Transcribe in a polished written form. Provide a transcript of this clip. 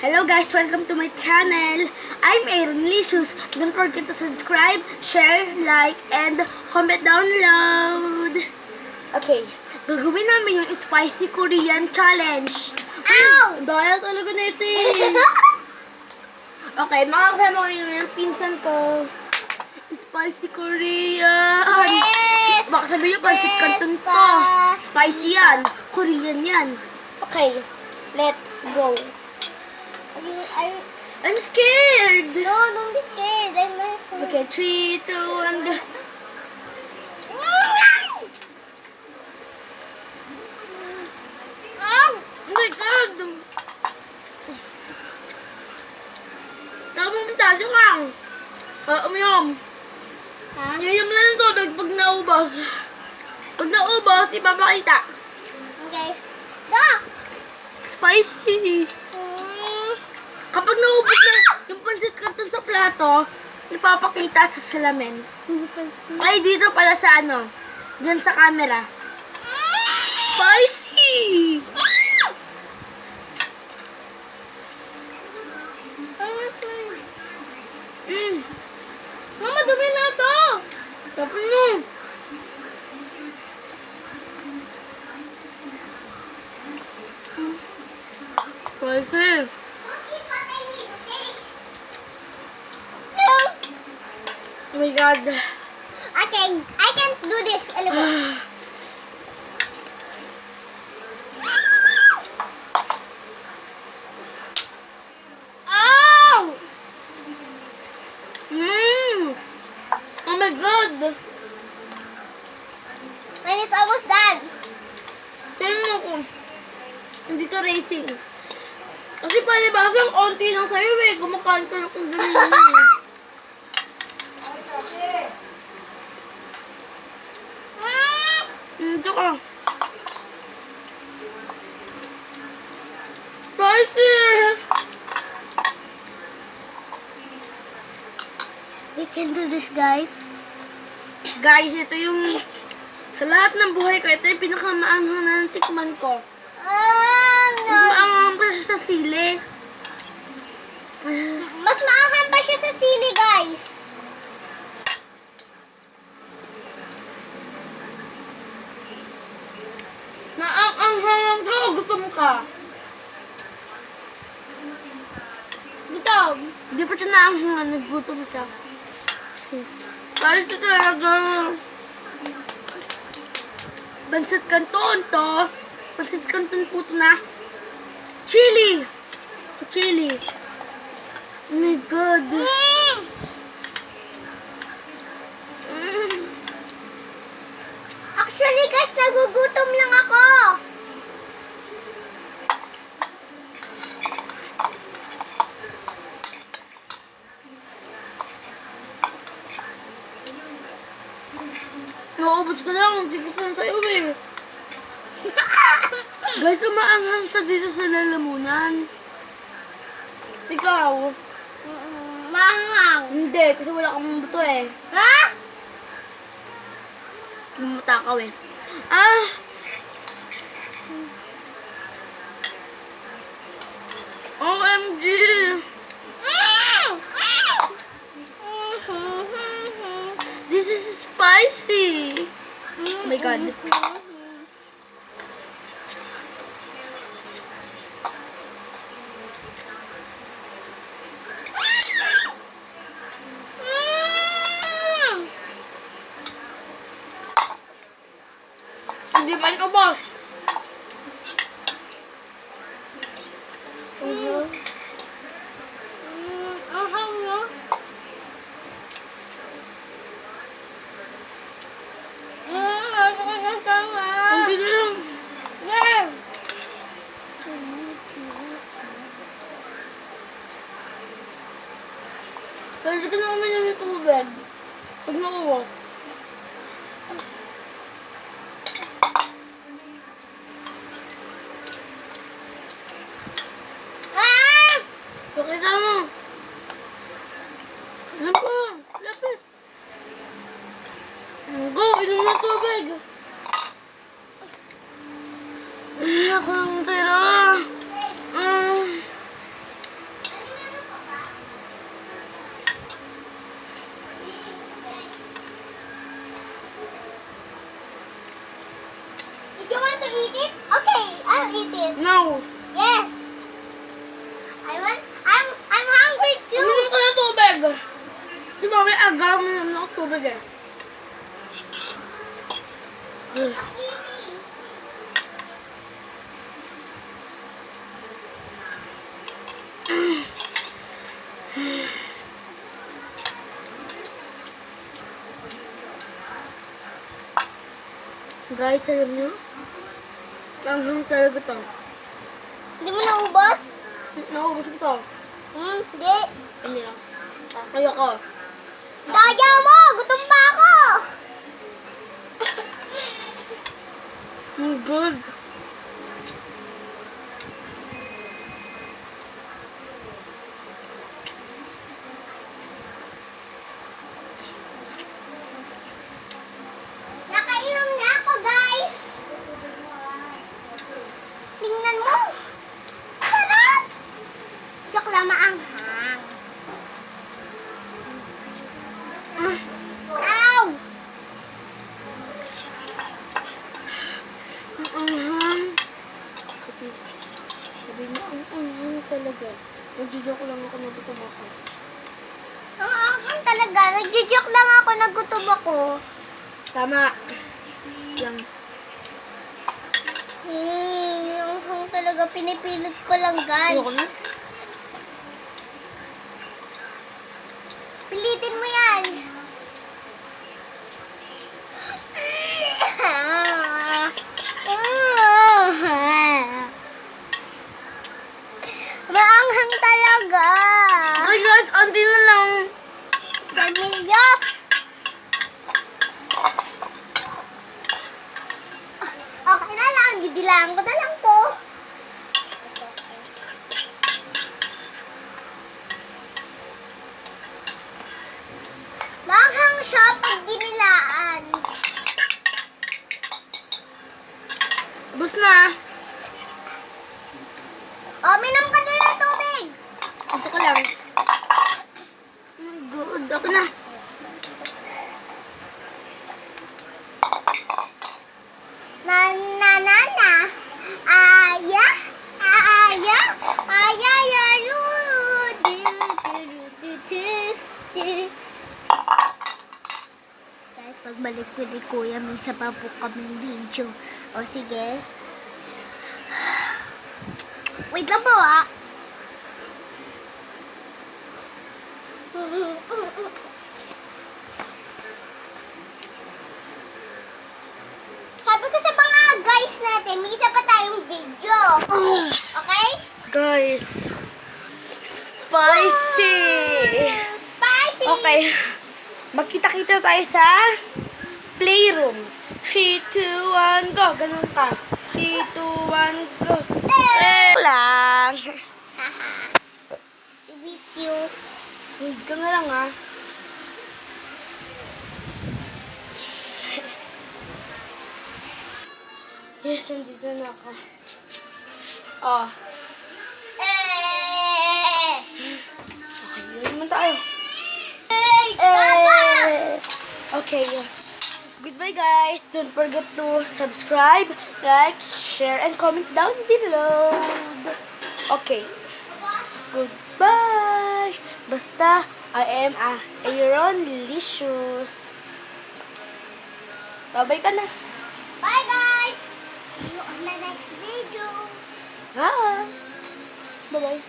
Hello guys, welcome to my channel. I'm Aaron Licious. Don't forget to subscribe, share, like, and comment down below. Okay, gagawin namin yung Spicy Korean Challenge. Ow! Daya talaga na ito eh. Okay, makakasama ko yung pinsan ko. Spicy Korean. Yes! Baka sabihin nyo, pansit canton to. Spicy yan. Korean yan. Okay, let's go. I'm scared. No, don't be scared. I'm not scared. Okay, 3, 2, 1. Oh my God! Tapos tayo lang. Umiyom. Ha? Yayam lang ito pag naubos. Pag naubos, ipapakita. Okay. Go! Spicy. Kapag naubos na yung pansit canton sa plato, ipapakita sa salamin. Ay, dito pala sa ano, dyan sa camera. Spicy! Mama, dumi na ito! Tapos mo! Spicy! Oh my God! I can't do this. Alam mo. Ow! Oh my God! And it's almost done. Tingnan ko. Hindi to racing. Kasi palibasa ang onti lang sa'yo eh. Kumakain ka lang kung ganyan eh. Ito ka. Spicy! We can do this, guys. Guys, ito yung sa lahat ng buhay ko, ito yung pinakamaanghang na tikman ko. Mas No. maanghang pa siya sa sili. Mas maanghang pa siya sa sili, guys. Maanghang ko, gutom ka. Gutom. Hindi pa siya naanghangan, naggutom siya. Guys, ito talaga. Pansit canton to. Pansit canton po ito na. Chili. Chili. Oh my God. Actually, guys, nagugutom lang ako. Naubos ka lang. Hindi gusto na sa'yo eh. Guys, umaanghang siya dito sa lalamunan. Ikaw? Maanghang. Hindi, kasi wala kang buto eh. Ha? Matakaw eh. Ah! OMG! This is spicy! Oh my God. Hindi pa rin ubos. Anghang, no? Ang bigay lang. Yeah. Pwede ka na uminom ng tubig. Pag naubos. Ah! Pakita mo. Alam ko. Lapit. Go, inom na tubig. Ako ang tira. tubig. No. Yes. I'm hungry too. Uminom ko ng tubig. Si mami agaw mo naman ako tubig eh. Guys, alam nyo? Manghang talaga to. Hindi mo naubos? Naubos ko to. Hindi. Hindi lang. Ayoko. Daya mo! Gutom pa ako! Good. Nakainom na ako, guys! Tingnan mo! Sarap! Joke lang, maanghang. Ow! Ang anghang. Sabi mo, ang anghang talaga. Nagjo-joke lang ako na gutom ako. Ang anghang talaga. Nagjo-joke lang ako, nagutom ako. Tama. Yan. Ang anghang talaga. Pinipilit ko lang, guys. Ayoko na. Pilitin mo yan. Maanghang talaga. Okay guys, onti na lang. Semilyos. Okay na lang. Didilaan ko na lang to. Maanghang siya pag dinilaan. Ubus na. Oh, minom ka doon ng tubig. Ito ko lang. Oh my God, ako na. Na na na na. Aya. Aya. Aya ya lu. Du du du du du. Guys, pagbalik ko ni Kuya, may isa pa po kaming video. O sige. Wait lang po ah. Sabi ko sa mga guys natin, may isa pa tayong video. Okay? Guys. Spicy. Spicy! Okay. Magkita-kita tayo sa playroom. 3, 2, 1, go. Ganun ka. 3, 2, 1, go. Lang. With you. Huwag ka na lang ah. Yes, nandito na ako. Oh. Okay, yun naman tayo. Okay. Goodbye guys. Don't forget to subscribe, like, share, and comment down below. Okay. Goodbye. Basta, I am Aaron Licious. Bye-bye ka na. Bye guys! See you on the next video. Bye. Bye-bye.